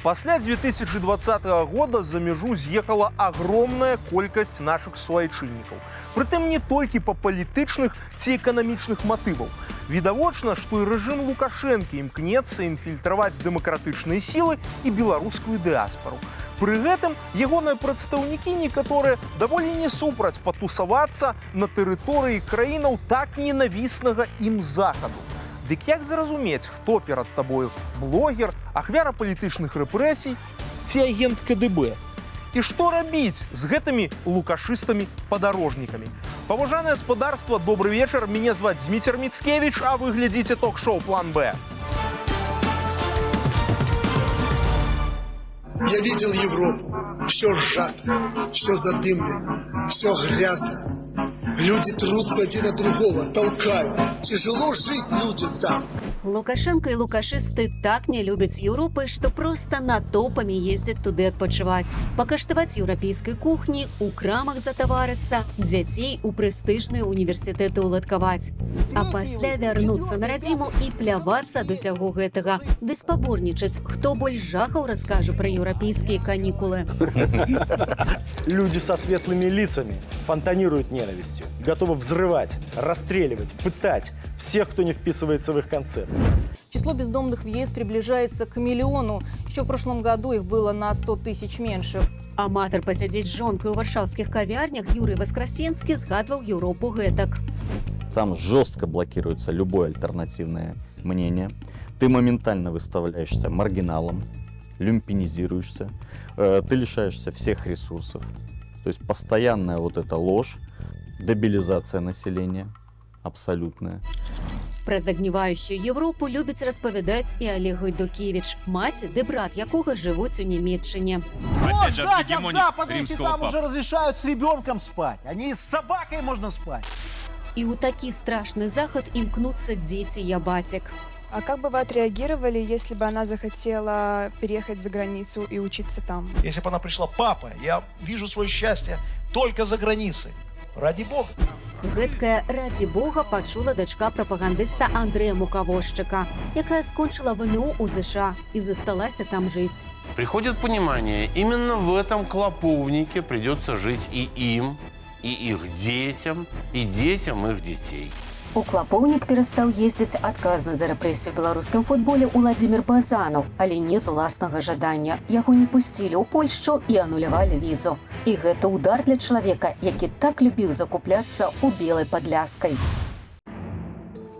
Пасля 2020 года за мяжу з'ехала огромная колькасць нашых суайчыннікаў. Прытым не толькі па палітычных ці эканамічных матываў. Відавочна, што і рэжым Лукашэнкі імкнецца інфільтраваць дэмакратычныя сілы і беларускую дыаспару. Пры гэтым ягоныя прадстаўнікі некаторыя даволі не супраць патусавацца на тэрыторыі краінаў так ненавіснага ім захаду. Дык як зразумець, хто перад табою блогер, ахвяра палітычных рэпрэсій ці агент КДБ? І што рабіць з гэтымі лукашыстамі-падарожнікамі? Паважанае гаспадарства, добрый вечар. Мяне зваць Зміцер Міцкевіч, а вы глядзіце ток-шоу «План Б». Я видел Европу. Все сжато, все задымлено, все грязно. Люди трутся один от другого, толкают. Тяжело жить людям там. Лукашенко и лукашисты так не любят Европы, что просто на топами ездят туда отпочивать. Покаштовать европейской кухни, у крамах затовариться, детей у престижные университеты уладковать. А пасля вернуться на родиму и пляваться до всего гэтага. Да споборничать, кто больше жахов расскажет про европейские каникулы. Люди со светлыми лицами фонтанируют ненавистью, готовы взрывать, расстреливать, пытать всех, кто не вписывается в их концепт. Число бездомных в ЕС приближается к 1 миллиону. Еще в прошлом году их было на 100 тысяч меньше. Аматор посидеть с жонкой у варшавских кавярнях Юрий Воскресенский сгадывал Европу гэтак. Там жестко блокируется любое альтернативное мнение. Ты моментально выставляешься маргиналом, люмпинизируешься, ты лишаешься всех ресурсов. То есть постоянная вот эта ложь, дебилизация населения абсолютная. Про загніваючую Європу любить розповідати і Олег Гайдукевич, мать де брат якого живуть у Німеччині. Что ждать от Запада, если там уже разрешают с ребенком спать? Они с собакой можно спать. І у такий страшний заход імкнуться діти ябатик. А как бы вы отреагировали, если бы она захотела переехать за границу и учиться там? Если бы она пришла: папа, я вижу свое счастье только за границей. Ради бога. Гэткая «раді Бога» пачула дачка прапагандыста Андрэя Мукавошчыка, якая скончыла ВНУ у США и засталася там жить. Приходит понимание, именно в этом клоповнике придется жить и им, и их детям, и детям их детей. У клапоўнік перастаў ездзіць адказны за рэпрэсію ў беларускім футболе Уладзімір Базанаў, але не з уласнага жадання. Яго не пусцілі ў Польшчу і анулявалі візу. І гэта удар для чалавека, які так любіў закупляцца ў белай падляскай.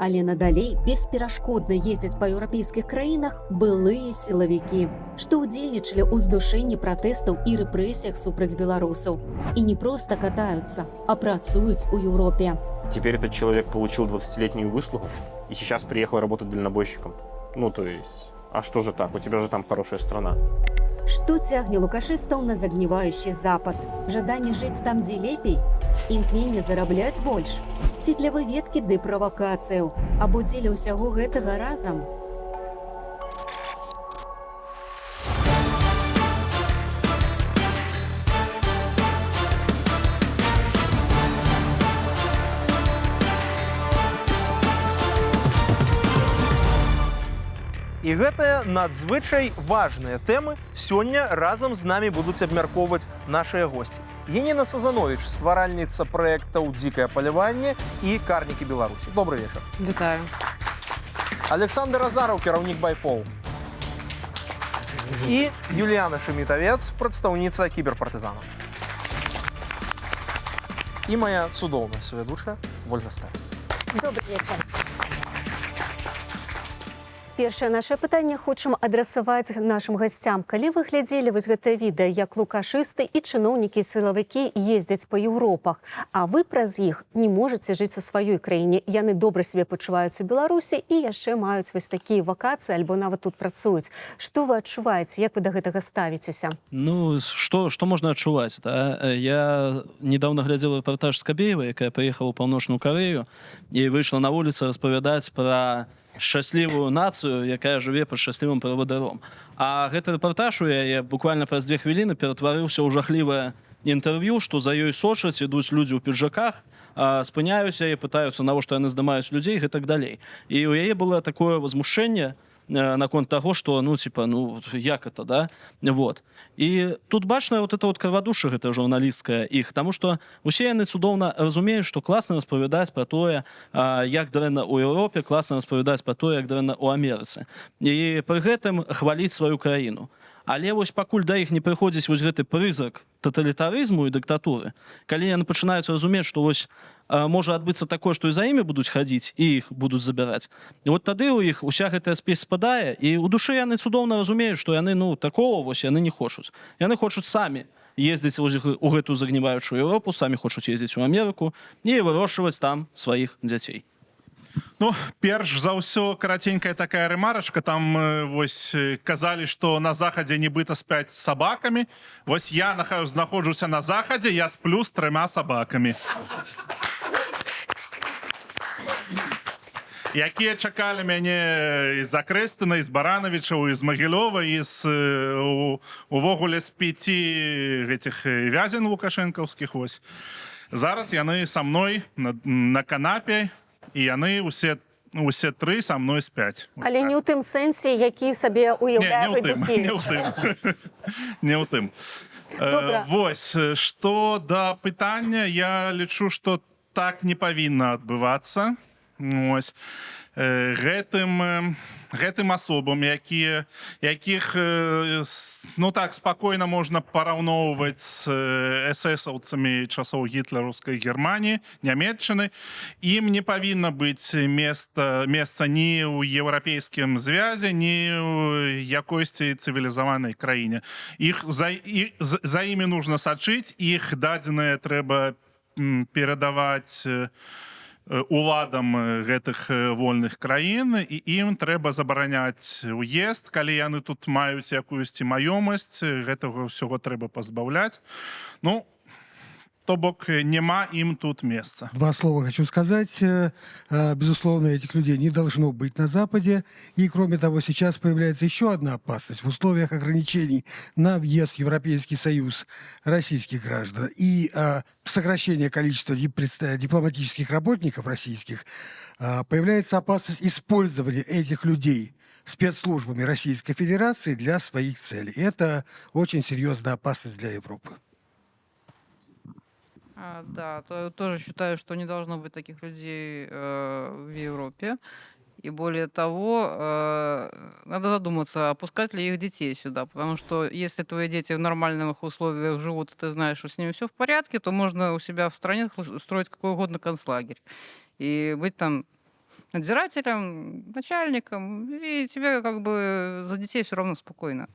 Але надалей бесперашкодна ездзяць па еўрапейскіх краінах былыя сілавікі, што ўдзельнічалі ў здушэнні пратэстаў і рэпрэсіях супраць беларусаў. І не проста катаюцца, а працуюць у Еўропе. Теперь этот человек получил 20-летнюю выслугу и сейчас приехал работать дальнобойщиком. Ну, то есть, а что же так? У тебя же там хорошая страна. Што цягне лукашыстаў на загніваючы Запад? Жаданне жыць там, дзе лепей? Імкненне зарабляць больш? Ці для выведкі ды правакацыяў? Або дзеля ўсяго гэтага разам? І гэтыя надзвычай важныя тэмы сёння разам з намі будуць абмяркоўваць нашыя госці. Яніна Сазанович, стваральніца праектаў «Дзікае паляванне» і «Карнікі Беларусі». Добрый вечар. Вітаю. Александр Азараў, кіраўнік «Байпол». І Юліяна Шемітавец, прадстаўніца кіберпартызанаў. І моя цудоўная сувядучая Вольга Старост. Добрый вечер. Першае наше пытанне хочам адрасаваць нашым гасцям. Калі вы глядзелі вось гэтае відэа, як лукашысты і чыноўнікі-сілавікі ездзяць па Еўропах, а вы праз іх не можаце жыць у сваёй краіне. Яны добра сябе пачуваюць у Беларусі і яшчэ маюць вось такія вакацыі, альбо нават тут працуюць. Што вы адчуваеце, як вы да гэтага ставіцеся? Ну, што можна адчуваць? Да? Я недавно глядзела рэпартаж з Скабеева, якая прыехала ў Паўночную Карэю і выйшла на вуліцу распавядаць пра шчаслівую нацыю, якая жыве пад шчаслівым правадаром. А гэты рэпартаж у яе буквально праз 2 хвіліны ператварыўся ў жахлівае інтэрв'ю, што за ёй сочаць, ідуць людзі ў піджаках, спыняюцца і пытаюцца, навошта яны здымаюць людзей і так далей. І у яе было такое возмушэнне наконт того, что, ну, типа, ну, як это, да? Вот. І тут бачна вот эта вот крывадуша, гэта журналістская іх, таму што усе яны цудоўна разумеюць, што класна распавядаць пра тое, як дрэнна ў Еўропе, класна распавядаць пра тое, як дрэнна ў Амерыцы. І пры гэтым хваліць сваю краіну. Але вось пакуль да іх не прыходзіць вось гэты прызрак таталітарызму і дыктатуры, калі яны пачынаюць разумець, што вось можа адбыцца такое, што і за імі будуць хадзіць і іх будуць забіраць. І вот тады ў іх уся гэтая спесь спадае, і ў душы яны цудоўна разумеюць, што яны, ну, такого вось яны не хочуць. Яны хочуць самі ездзіць у гэтую загніваючую Еўропу, самі хочуць ездзіць у Амерыку і вырошчваць там сваіх дзяцей. Ну, перш за ўсё, караценькая такая рэмарачка, там вось казалі, што на захадзе нібыта спяць з сабакамі. Вось я знаходжуся на захадзе, я сплю з 3 сабакамі. Якія чакалі мяне з Акрэсціна, з Баранавічаў, з Магілёва, і увогуле з 5 гэтых вязень лукашэнкаўскіх. Вось. Зараз яны са мной на канапе, і яны усе 3 са мной спяць. Але не ў тым сэнсе, які сабе уяўляе Байдукевіч. Не ў тым. Вось, што да пытання, я лічу, што так не павінна адбывацца. Вось. Гэтым асобам, якіх, ну так, спакойна можна параўноўваць з эсэсаўцамі часоў гітлераўскай Германіі, Нямецчыны, ім не павінна быць месца ні ў еўрапейскім звязе, ні ў якойсьці цывілізаванай краіне. За імі нужна сачыць, іх дадзеныя трэба перадаваць уладам гэтых вольных краін, і ім трэба забараняць уезд, калі яны тут маюць якуюсьці маёмасць, гэтага ўсяго трэба пазбаўляць. Ну, то бок нема им тут места. 2 слова хочу сказать. Безусловно, этих людей не должно быть на Западе. И, кроме того, сейчас появляется еще одна опасность. В условиях ограничений на въезд в Европейский Союз российских граждан и сокращения количества дипломатических работников российских, появляется опасность использования этих людей спецслужбами Российской Федерации для своих целей. И это очень серьезная опасность для Европы. Да, тоже считаю, что не должно быть таких людей в Европе. И более того, надо задуматься, опускать ли их детей сюда. Потому что если твои дети в нормальных условиях живут, и ты знаешь, что с ними все в порядке, то можно у себя в стране строить какой угодно концлагерь. И быть там надзирателем, начальником, и тебе как бы за детей все равно спокойно.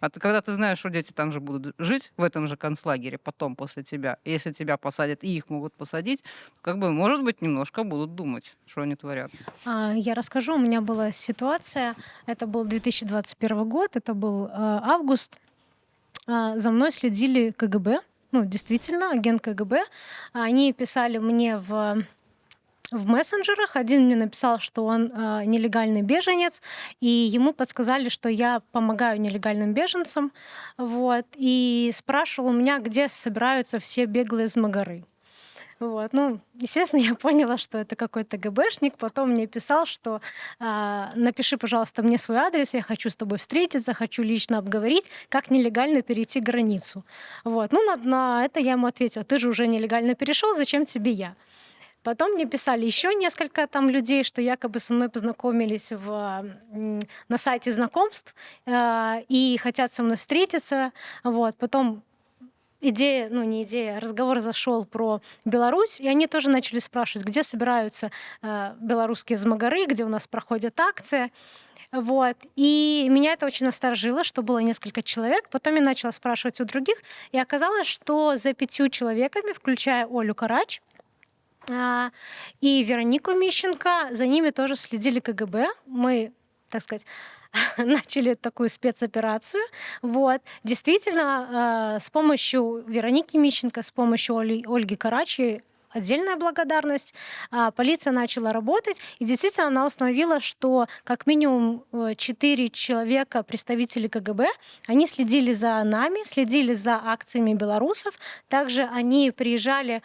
А когда ты знаешь, что дети там же будут жить, в этом же концлагере, потом, после тебя, если тебя посадят, и их могут посадить, как бы, может быть, немножко будут думать, что они творят. Я расскажу. У меня была ситуация, это был 2021 год, это был август. За мной следили КГБ, ну, действительно, агент КГБ. Они писали мне в мессенджерах. Один мне написал, что он нелегальный беженец, и ему подсказали, что я помогаю нелегальным беженцам. Вот, и спрашивал у меня, где собираются все беглые с Магары. Вот. Ну, естественно, я поняла, что это какой-то ГБшник. Потом мне писал, что напиши, пожалуйста, мне свой адрес, я хочу с тобой встретиться, хочу лично обговорить, как нелегально перейти границу. Вот. Ну, на это я ему ответила, ты же уже нелегально перешел, зачем тебе я? Потом мне писали еще несколько там людей, что якобы со мной познакомились на сайте знакомств и хотят со мной встретиться. Вот. Потом разговор зашел про Беларусь, и они тоже начали спрашивать, где собираются белорусские змагары, где у нас проходят акции. Вот. И меня это очень насторожило, что было несколько человек. Потом я начала спрашивать у других, и оказалось, что за 5 человеками, включая Олю Карач, и Веронику Мищенко, за ними тоже следили КГБ. Мы, так сказать, начали такую спецоперацию. Вот. Действительно, с помощью Вероники Мищенко, с помощью Ольги Карачи, отдельная благодарность, полиция начала работать, и действительно она установила, что как минимум 4 человека, представители КГБ, они следили за нами, следили за акциями белорусов. Также они приезжали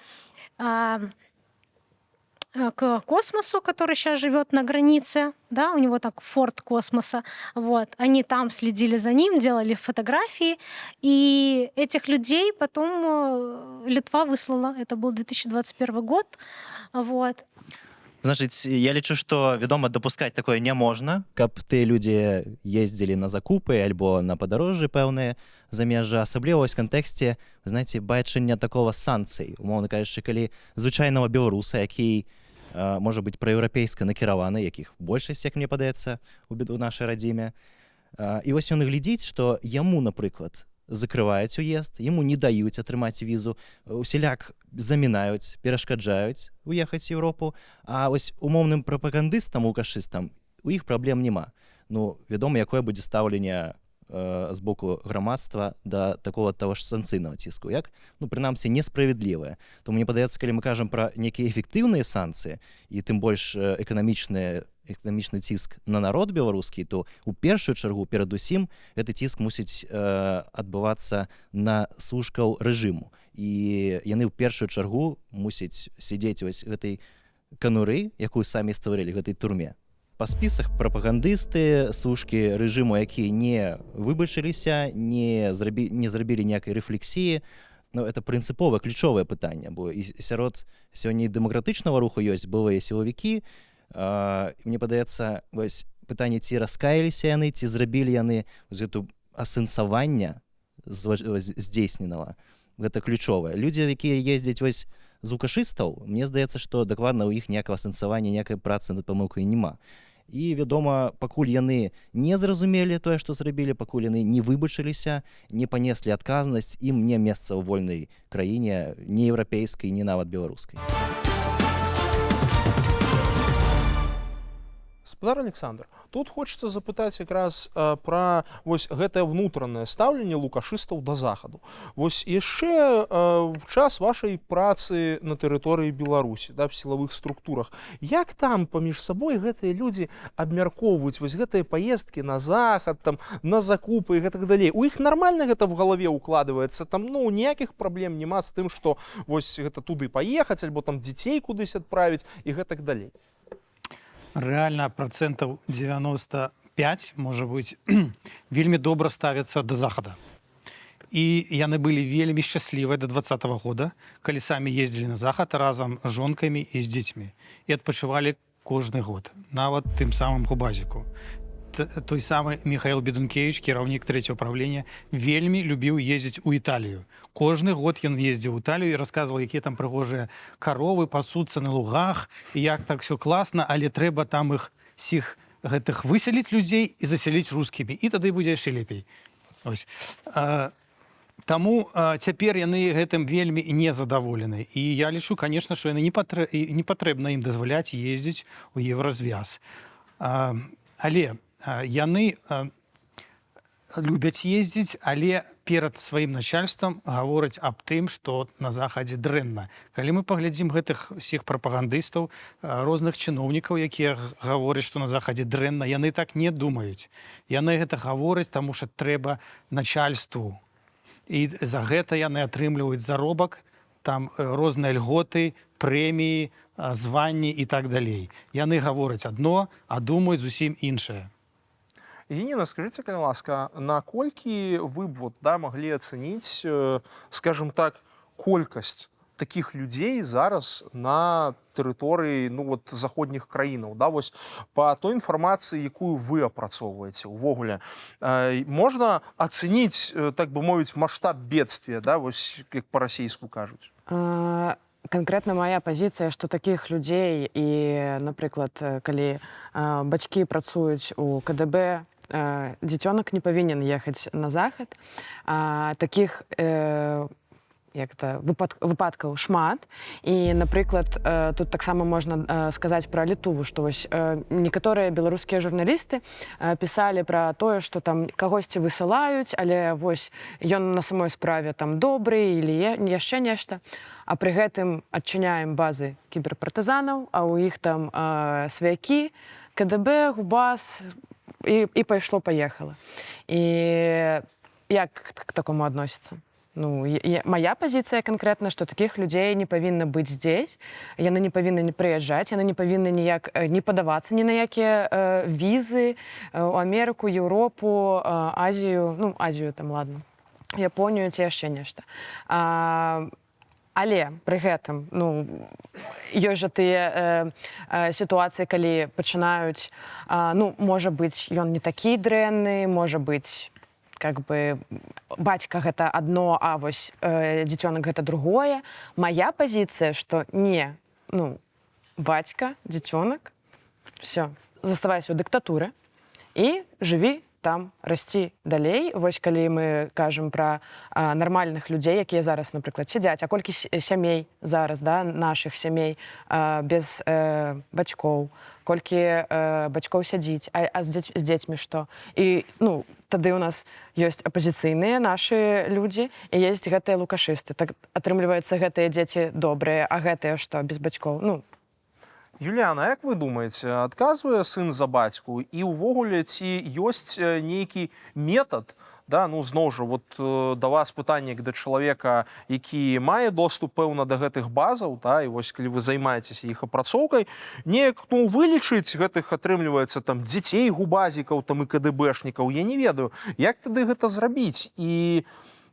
к космосу, который сейчас живет на границе, да, у него так форт космоса, вот, они там следили за ним, делали фотографии, и этих людей потом Литва выслала, это был 2021 год, вот. Значыць, я лічу, што, вядома, дапускаць такое не можна, каб тыя людзі ездзілі на закупы альбо на падарожжы пэўныя замежжа, асабліва вось кантэксце, вы знаеце, бачання такого санкцый, умоўна кажучы, калі звычайнага беларуса, які можа быць праеўрапейска накіраваны, якіх большасць, як мне падаецца, у нашай радзіме. І вось ён глядзіць, што яму, напрыклад, закрываюць уезд, яму не даюць атрымаць візу, усяляк замінаюць, перашкаджаюць уехаць в Еўропу, а вось умоўным прапагандыстам, лукашыстам у іх праблем няма. Ну, вядома, якое будзе стаўленне з боку грамадства да такого того ж санкцыйнага ціску, як, ну, прынамсі, несправядлівае. Тому мне падаецца, калі мы кажам пра нейкія эфектыўныя санкцыі і тым больш эканамічны ціск на народ беларускі, то у першую чаргу перадусім гэты ціск мусіць адбывацца на служкаў рэжыму. І яны ў першую чаргу мусяць сядзець вось гэтай кануры, якую самі стварылі, гэтай турме. Па спісах прапагандысты, служкі рэжыму, якія не выбачыліся, не зрабілі ніякай рэфлексіі, ну, это прынцыповае, ключовае пытанне, бо і сярод сёння дэмакратычнага руху ёсць былыя сілавікі. Мне падаецца, вось пытанне, ці раскаяліся яны, ці зрабілі яны гэту асэнсаванне здзейсненага. Гэта ключовае. Людзі, якія ездзяць вось з лукашыстаў, мне здаецца, што дакладна ў іх ніякага асэнсавання, ніякай працы над памылкай няма. І, вядома, пакуль яны не зразумелі тое, што зрабілі, пакуль яны не выбачыліся, не панеслі адказнасць, ім не месца ў вольнай краіне, не еўрапейскай, не нават беларускай. Спадар Александр, тут хочется запытаць якраз пра вось гэтае ўнутранае стаўленне лукашыстаў да захаду. Вось яшчэ в час вашай працы на тэрыторыі Беларусі, да, в сілавых структурах, як там паміж сабой гэтыя людзі абмяркоўваюць вось гэтыя паездкі на захад, там, на закупы і гэтак далей? У іх нармальна гэта в галаве укладваецца? Там, ну, ніякіх праблем няма з тым, што вось гэта туды паехаць, альбо там дзяцей кудысь адправіць і гэтак далей? Рэальна процентаў 95, можа быць, вельмі добра ставяцца да захада. І яны былі вельмі шчаслівыя да 2020 года, калі самі ездзілі на захад разам з жонкамі і з дзецьмі. І адпачывалі кожны год, нават тым самым Губазіку. Той самы Михаил Бедункевич, кіраўнік 3-го правлення, вельмі любіў ездзіць у Італію. Кожны год ён ездзіў у Італію і расказваў, якія там прыгожыя каровы пасуцца на лугах, і як так все класна, але трэба там іх сіх гэтых выселіць людзей і засяліць рускімі, і тады будзе яшчэ лепей. Ось. Таму цяпер яны гэтым вельмі незадаволены. І я лічу, конечно, што яны не патрэбна ім дазваляць ездзіць у Еўразвяз. Але яны любяць ездзіць, але перад сваім начальствам гавораць аб тым, што на захадзе дрэнна. Калі мы паглядзім гэтых усіх прапагандыстаў, розных чыноўнікаў, якія гавораць, што на захадзе дрэнна, яны так не думаюць. Яны гэта гавораць, таму што трэба начальству. І за гэта яны атрымліваюць заробак, там розныя льготы, прэміі, званні і так далей. Яны гавораць адно, а думаюць зусім іншае. Євгенія, скажіть, калі ласка, наколькі ви б вот, да, могли оцінити, скажімо так, колькость таких людей зараз на території, ну, от, заходніх країнаў, да, ось, по той інформації, яку ви опрацовуєте, увогуле, можна оцінити, так би мовити, масштаб бедствия, да, ось, як по-російську кажуть? Конкретна моя пазіцыя, што такіх людзей і, напрыклад, калі бацькі працуюць у КДБ, дзіцёнак не павінен ехаць на захад. Такіх выпадкаў шмат. І, напрыклад, тут таксама можна сказаць пра Літву, што вось некаторыя беларускія журналісты пісалі пра тое, што там кагосьці высылаюць, але вось ён на самой справе там добры или яшчэ нешта. А пры гэтым адчыняем базы кіберпартызанаў, а ў іх там сваякі, КДБ, ГУБАЗ і пайшло-паехала. І як к такому адносіцца? Ну, моя позиция конкретна, што такіх людзей не павінна быць здесь, яны не павінны прыязджаць, яны не павінны ніяк не падавацца ні на якія візы у Амерыку, Еўропу, Азію, ну, Азію там, ладно, Японію ці яшчэ нешта. Але пры гэтым, ну, ёсць жа тыя сітуацыі, калі пачынаюць, ну, можа быць, ён не такі дрэнны, можа быць, как бы бацька гэта адно, а вось дзіцёнак гэта другое. Моя пазіцыя, што не, ну, бацька, дзіцёнак, все, заставайся ў дыктатуры і жыві там, расці далей. Вось калі мы кажам пра нармальных людзей, якія зараз, напрыклад, сядзяць, а колькі сямей зараз, да, нашых сямей без бацькоў, колькі бацькоў сядзіць, а з дзецьмі што? І, ну, тады у нас ёсць апазіцыйныя нашы людзі і ёсць гэтыя лукашысты. Так атрымліваецца, гэтыя дзеці добрыя, а гэтыя што, без бацькоў? Ну, Юліана, як вы думаеце, адказвае сын за бацьку і ўвогуле ці ёсць нейкі метад, да, ну, зноў жа, вот да вас пытанне як да чалавека, які мае доступ, пэўна, да гэтых базаў, да, і вось калі вы займаецеся іх апрацоўкай, неяк, ну, вылічыць гэтых, атрымліваецца, там, дзяцей губазікаў, там, і КДБшнікаў, я не ведаю, як тады гэта зрабіць, і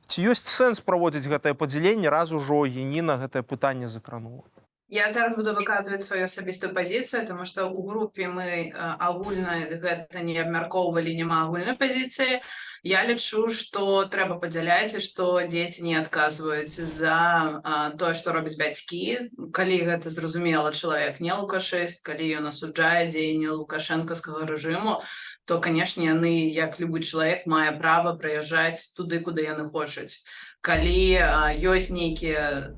ці ёсць сэнс праводзіць гэтае падзяленне, раз ужо Яніна гэтае пытанне закранула? Я зараз буду выказваць сваю асабістую пазіцыю, таму што ў групе мы агульна гэта не абмяркоўвалі, няма агульнай пазіцыі. Я лічу, што трэба падзяляць, і што дзеці не адказваюць за тое, што робяць бацькі. Калі гэта зразумела, чалавек не лукашыст, калі ён асуджае дзеянні лукашэнкаўскага рэжыму, то, канешне, яны, як любы чалавек, мае права прыязджаць туды, куды яны хочуць. Калі ёсць нейкая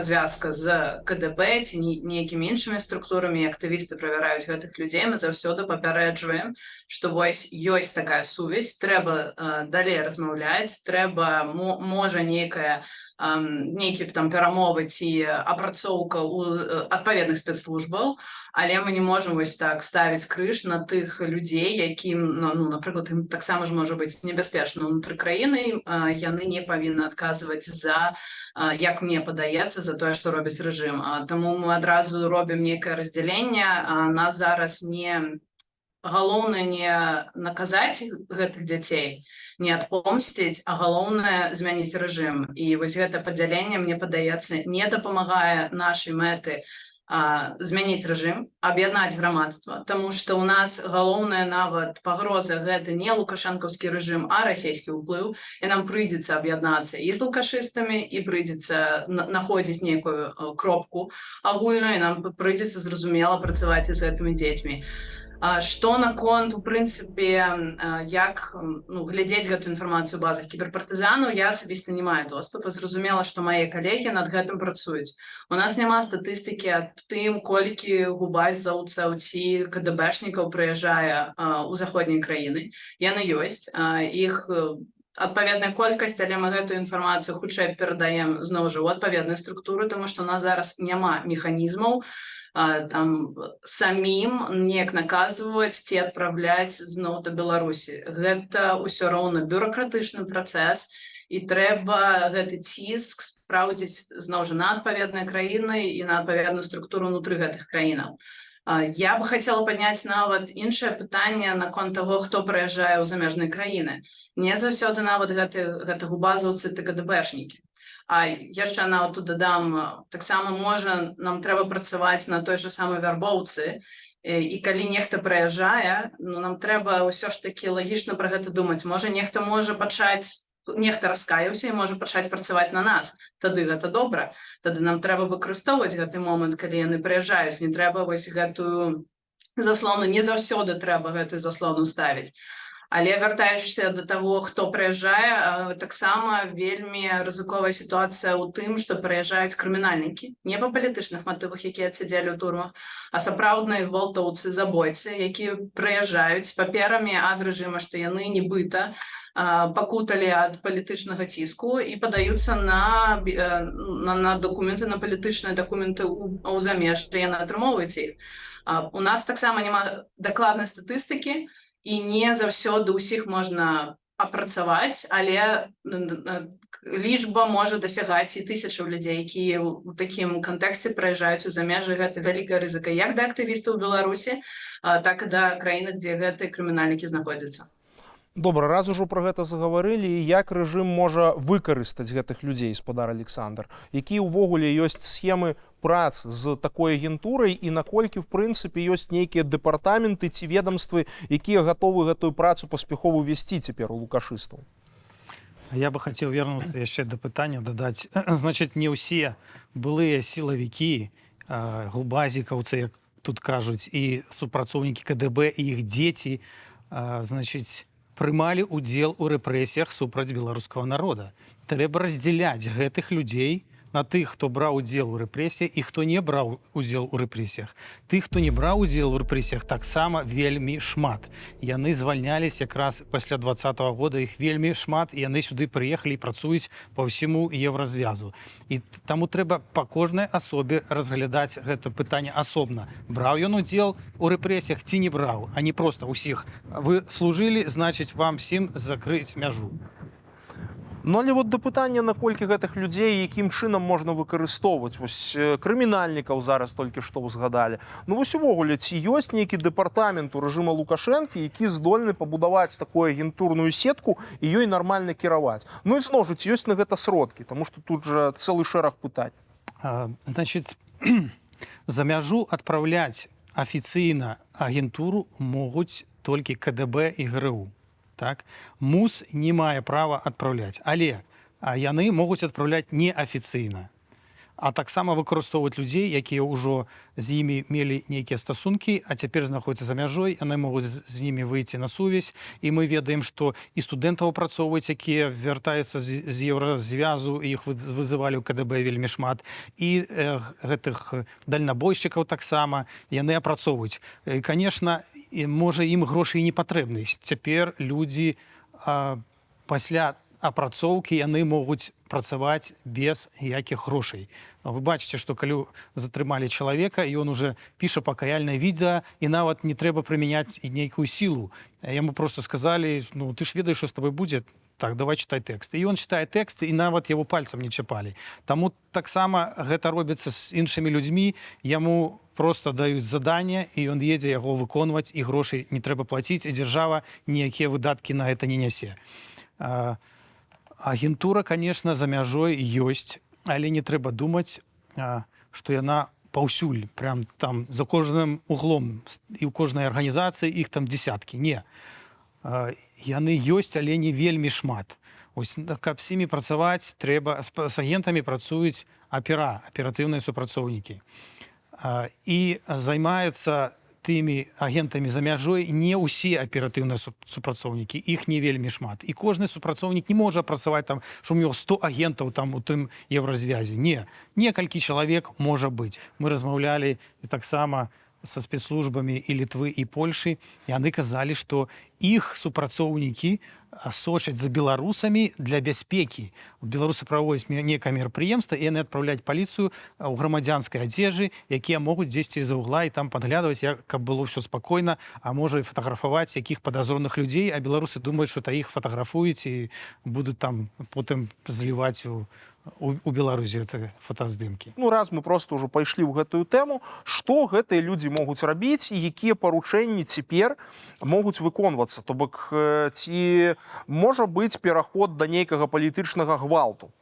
звязка з КДБ ці нейкімі іншымі структурамі, актывісты правяраюць гэтых людзей, мы заўсёды папярэджваем, што вось ёсць такая сувязь, трэба далей размаўляць, трэба, можа, нейкі там перамовы ці апрацоўка ў адпаведных спецслужбаў, але мы не можам вось так ставіць крыж на тых людзей, якім, ну, напрыклад, ім таксама ж можа быць небяспечна ўнутры краіны, яны не павінны адказваць за, як мне падаецца, за тое, што робіць рэжым. Таму мы адразу робім нейкае раздзяленне, нас зараз не... Галоўнае не наказаць гэтых дзяцей, не адпомсціць, а галоўнае змяніць рэжым. І вось гэта падзяленне, мне падаецца, не дапамагае нашай мэты змяніць рэжым, аб'яднаць грамадства, таму што ў нас галоўная нават пагроза гэта не лукашэнкаўскі рэжым, а расійскі ўплыў, і нам прыйдзецца аб'яднацца і з лукашыстамі, і прыйдзецца находзіць нейкую кропку агульную, і нам прыйдзецца зразумела працаваць з гэтымі дзецьмі. Што наконт, у прынцыпе, як глядзець гэту інфармацыю ў базах кіберпартызанаў, я асабіста не маю доступу. Зразумела, што мае калегі над гэтым працуюць. У нас няма статыстыкі аб тым, колькі губазаўцаў ці КДБшнікаў прыязджае ў заходнія краіны. Яны ёсць, іх адпаведная колькасць, але мы гэтую інфармацыю хутчэй перадаем зноў жа ў адпаведную структуру, таму што у нас зараз няма механізмаў там самім неяк наказваць ці адпраўляць зноў да Беларусі. Гэта ўсё роўна бюракратычны працэс, і трэба гэты ціск спраўдзіць зноў жа на адпаведныя краіны і на адпаведную структуру ўнутры гэтых краінаў. Я бы хацела падняць нават іншае пытанне наконт таго, хто прыязджае ў замежныя краіны. Не заўсёды нават гэта губазаўцы ці КДБшнікі. А яшчэ нават тут дадам, таксама можа нам трэба працаваць на той жа самай вярбоўцы, і калі нехта прыязджае, нам трэба ўсё ж такі лагічна пра гэта думаць. Можа нехта раскаяўся і можа пачаць працаваць на нас. Тады гэта добра. Тады нам трэба выкарыстоўваць гэты момант, калі яны прыязджаюць. Не трэба вось гэтую заслону, не заўсёды трэба гэтую заслону ставіць. Але вяртаючыся да таго, хто прыязджае, таксама вельмі рызыковая сітуацыя ў тым, што прыязджаюць крымінальнікі. Не па палітычных матывах, якія адсядзелі ў турмах, а сапраўдныя гвалтоўцы, забойцы, якія прыязджаюць з паперамі ад рэжыма, што яны нібыта пакуталі ад палітычнага ціску і падаюцца на дакументы, на палітычныя дакументы ў замежжы, яны атрымоўваюць іх. У нас таксама няма дакладнай статыстыкі, і не заўсёды ўсіх можна апрацаваць, але лічба можа дасягаць і тысячаў людзей, якія ў такім кантэксце прыязджаюць у замежжы. Гэта вялікая рызыка як да актывістаў Беларусі, так і да краіны, дзе гэтыя крымінальнікі знаходзяцца. Добра, раз ужо пра гэта загаварылі, як рэжым можа выкарыстаць гэтых людзей, спадар Александр? Якія ўвогуле ёсць схемы прац з такой агентурай і наколькі, в прынцыпе, ёсць нейкія дэпартаменты ці ведомствы, якія гатовы гэтую працу паспяхова весці цяпер у лукашыстаў? Я бы хотел вернуться яшчэ да пытання, дадаць. Значыць, не ўсе былыя сілавікі, губазікаўцы, як тут кажуць, і супрацоўнікі КДБ, і іх дзеці, значыць, прымалі ўдзел у рэпрэсіях супраць беларускага народа. Трэба раздзяляць гэтых людзей на тых, хто браў удзел у рэпрэсіях і хто не браў удзел у рэпрэсіях. Тых, хто не браў удзел у рэпрэсіях, таксама вельмі шмат. Яны звальнялись якраз пасля 2020 года, іх вельмі шмат, і яны сюды прыехалі і працуюць па ўсяму Еўразвязу. І таму трэба па кожнай асобе разглядаць гэта пытанне асобна. Браў ён удзел у рэпрэсіях ці не браў, а не проста ўсіх. Вы служылі, значыць, вам всім закрыць мяжу. Ну, але вот да пытання, наколькі гэтых людзей, якім чынам можна выкарыстоўваць. Вось крымінальнікаў зараз толькі што ўзгадалі. Ну, вось увогуле, ці ёсць нейкі дэпартамент у рэжыма Лукашэнкі, які здольны пабудаваць такую агентурную сетку і ёй нармальна кіраваць? Ну, і зноў жа, ці ёсць на гэта сродкі? Таму што тут жа цэлы шэраг пытань. Значыць, за мяжу адпраўляць афіцыйна агентуру могуць толькі КДБ і ГРУ. Так? МУС не мае права адпраўляць, але яны могуць адпраўляць неафіцыйна. А таксама выкарыстоўваць людзей, якія ўжо з імі мелі нейкія стасункі, а цяпер знаходзяцца за мяжой, яны могуць з імі выйти на сувязь. І мы ведаем, што і студэнтаў апрацоўваюць, якія вяртаюцца з Еўразвязу, іх вызывалі ў КДБ вельмі шмат. І гэтых дальнабойшчыкаў таксама яны апрацоўваюць. І, канешне, можа, ім грошы і не патрэбны. Цяпер людзі пасля апрацоўкі яны могуць працаваць без якіх грошай. Вы бачыце, што калі затрымалі чалавека, і ён уже піша пакаяльнае відэа, і нават не трэба прымяняць і нейкую сілу. Яму просто сказалі, ну, ты ж ведаеш, што з табой будзе, так, давай чытай тэкст. І ён чытае тэксты, і нават яго пальцам не чапалі. Таму таксама гэта робіцца з іншымі людзьмі, яму просто даюць заданне, і ён едзе яго выконваць, і грошай не трэба плаціць, і дзяржава ніякія выдаткі на гэта не нясе. Агентура, конечно, за мяжой ёсць, але не трэба думаць, што яна паўсюль, прям там за кожным углом, і ў кожнай арганізацыі іх там десяткі. Не. Яны ёсць, але не вельмі шмат. Ось, каб з імі працаваць, трэба, з агентамі працуюць аператыўныя супрацоўнікі. І займаюцца тымі агентамі за мяжой не ўсе аператыўныя супрацоўнікі, іх не вельмі шмат. І кожны супрацоўнік не можа працаваць там, што ў него 100 агентаў там у тым Еўразвязе. Не, некалькі чалавек можа быць. Мы размаўлялі таксама са спецслужбамі і Літвы, і Польшы, і яны казалі, што іх супрацоўнікі сочаць за беларусамі для бяспекі. Беларусы праводзяць некае мерапрыемства, і яны адпраўляюць паліцыю ў грамадзянскай адзежы, якія могуць дзесьці за угла і там падглядваць, каб было ўсё спакойна, а можа і фатаграфаваць якіх падазроных людзей, а беларусы думаюць, што іх фатаграфуюць і будуць там потым зліваць у Беларусі гэта фотаздымкі. Ну, раз мы просто ўжо пайшлі ў гэтую тэму, што гэтыя людзі могуць рабіць і якія парушэнні цяпер могуць выконвацца? То бок, ці можа быць пераход да нейкага палітычнага гвалту?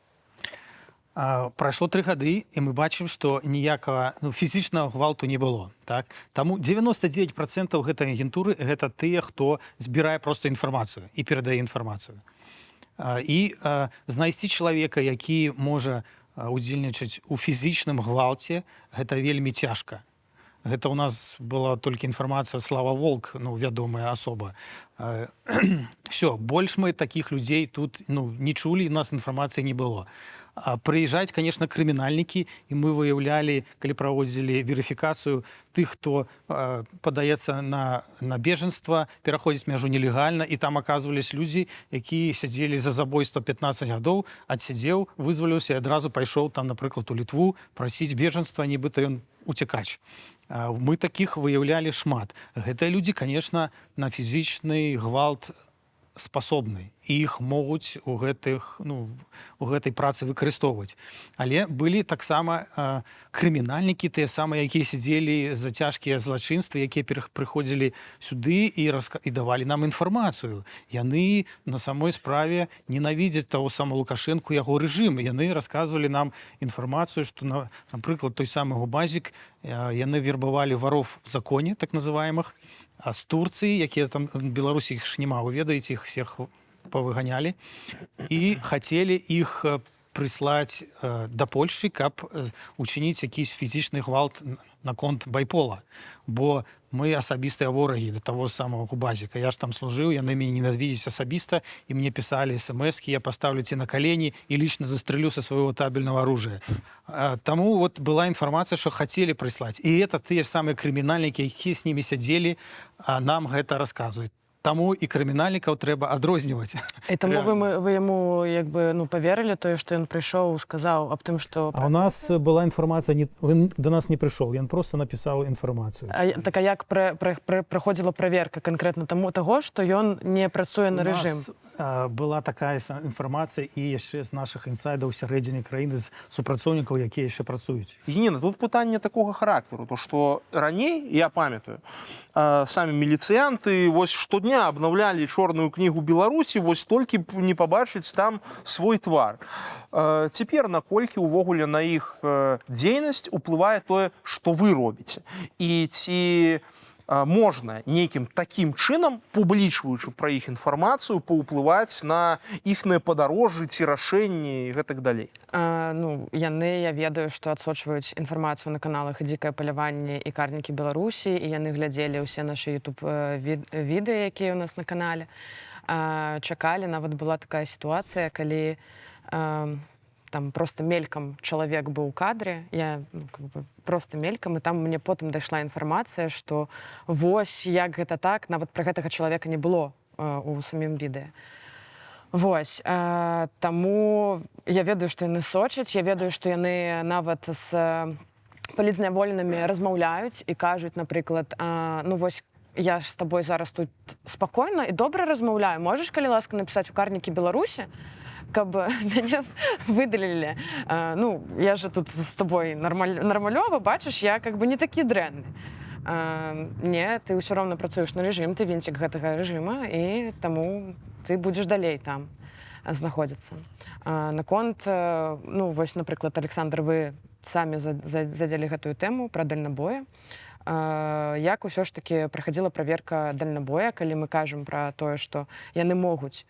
Прайшло 3 гады, і мы бачым, што ніякага фізічнага гвалту не было. Так? Таму 99% гэтай агентуры гэта тыя, хто збірае проста інфармацыю і перадае інфармацыю. І знайсці чалавека, які можа удзельнічаць у фізічным гвалце, гэта вельмі цяжка. Гэта ў нас была толькі інфармацыя Слава Волк, ну, вядомая асоба. Всё, больш мы такіх людзей тут не чулі, і у нас інфармацыі не было. Прыязджаюць, конечно, крымінальнікі, і мы выяўлялі, калі праводзілі верыфікацыю тых, хто падаецца на бежанства, пераходзіць мяжу нелегальна, і там аказвались людзі, якія сядзелі за забойства 15 гадоў, адсядзеў, вызваліўся і адразу пайшоў там, напрыклад, у Літву прасіць бежанства, нібыта ён уцякач. Мы такіх выяўлялі шмат. Гэтыя людзі, конечно, на фізічны гвалт спасобны і іх могуць у гэтай працы выкарыстоўваць. Але былі таксама крымінальнікі, тыя самыя, якія сидзелі за цяжкія злачынствы, якія прыходзілі сюды і давалі нам інфармацыю. Яны на самой справе ненавідзяць таго самого Лукашэнку, яго рэжым. Яны расказвалі нам інфармацыю, што, напрыклад, той самы Губазік, яны вербавалі варов в законе, так называемых, з Турцыі, якія там Беларусі іх ж няма, вы ведаеце, іх всех повыганялі, і хацелі іх прыслаць да Польшчы, каб учыніць якийсь фізічны гвалт наконт байпола. Бо мы асабістыя ворагі да таго самого Губазіка. Я ж там служыў, яны мяне ненавідзяць асабіста, і мне пісалі смс-кі, я паставлю ці на калені і лічна застрелю са свайго табельного оружия. Таму вот была інфармацыя, што хацелі прыслаць. І это тыя ж самыя крымінальнікі, якія з німі сядзелі, нам гэта расказваюць. Таму і крымінальнікаў трэба адрозніваць. І таму вы яму паверылі тое, што ён прыйшоў, сказаў аб тым, што... А у нас была інфармацыя, він до нас не прыйшоў, ён просто напісаў інфармацыю. Так а як праходзіла праверка канкрэтна таго, што ён не працуе на рэжым? Была такая інфармацыя і яшчэ з нашых інсайдаў сярэдзіне краіны, з супрацоўнікаў, якія яшчэ працуюць. Яніна, тут пытанне такога характару, то што раней, я памятаю, самі міліцыянты вось штодня абнаўлялі чорную кнігу Беларусі, вось толькі б не пабачыць там свой твар. Цяпер наколькі ўвогуле на іх дзейнасць уплывае тое, што вы робіце. І ці можна нейкім такім чынам, публічваючы пра іх інфармацыю, паўплываць на іхныя падарожжы ці рашэнні і гэтак далей? Яны, я ведаю, што адсочваюць інфармацыю на каналах «Дзікае паляванне» і «Карнікі Беларусі», і яны глядзелі ўсе нашы YouTube-відэа, якія ў нас на канале. Чакалі, нават была такая сітуацыя, калі там просто мелькам чалавек быў у кадры, я просто мелькам, і там мне потым дайшла інфармацыя, што вось як гэта так, нават пра гэтага чалавека не было у самім відэа. Вось, таму я ведаю, што яны сочаць, я ведаю, што яны нават з палітзняволенымі размаўляюць і кажуць, напрыклад, вось я ж з табой зараз тут спакойна і добра размаўляю, можаш, калі ласка, напісаць у «Карнікі Беларусі», каб мяне выдалілі. Я же тут з табой нармалёва, бачыш, я не такі дрэнны. Не, ты ўсё роўна працуеш на рэжым, ты вінцік гэтага рэжыма, і таму ты будзеш далей там знаходзіцца. Наконт, вось, напрыклад, Александр, вы самі задзелі гэтую тэму пра дальнабоя. Як усё ж такі праходзіла праверка дальнабоя, калі мы кажам пра тое, што яны могуць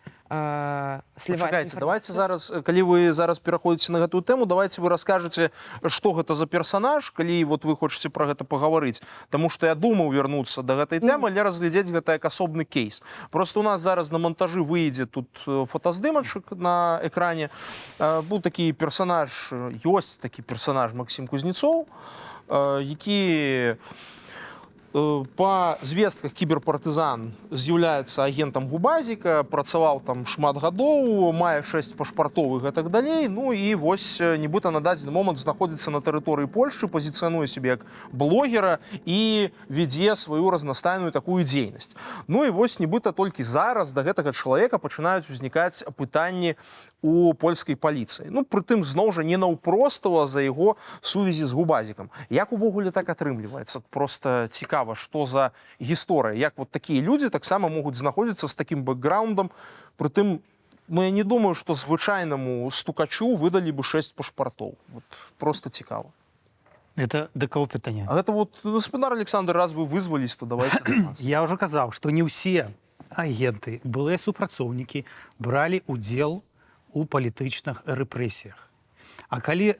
сліваць інфармацыю? Давайте зараз, калі вы зараз пераходзіце на гэтую тэму, давайте вы раскажаце, што гэта за персанаж, калі вот вы хочаце пра гэта пагаварыць. Таму што я думаў вярнуцца да гэтай тэмы, але разглядзець гэта як асобны кейс. Просто у нас зараз на монтажы выйдзе тут фотаздымачак на экране. Быў такі персанаж, ёсць такі персанаж Максім Кузнецоў, які па звестках кіберпартызан з'яўляецца агентам Губазіка, працаваў там шмат гадоў, мае 6 пашпартоў і гэтак далей. І вось нібыта на дадзены момант знаходзіцца на тэрыторыі Польшчы, пазіцыянуе сябе як блогера і вядзе сваю разнастайную такую дзейнасць. І вось нібыта толькі зараз да гэтага чалавека пачынаюць узнікаць пытанні у польскай паліцыі. Прытым зноў жа не наўпростава за яго сувязі з Губазікам. Як увогуле так атрымліваецца? Проста цікава, што за гісторыя, як вот такія людзі таксама могуць знаходзіцца з такім бэкграундам, прытым, я не думаю, што звычайнаму стукачу выдалі бы 6 пашпартоў. Просто цікава. Это да кого пытанне? А гэта вот, гаспадар Александр, раз вы вызвались, то давайте до нас. Я ўжо казаў, што не ўсе агенты, былыя супрацоўнікі бралі ўдзел у палітычных рэпрэсіях. А калі,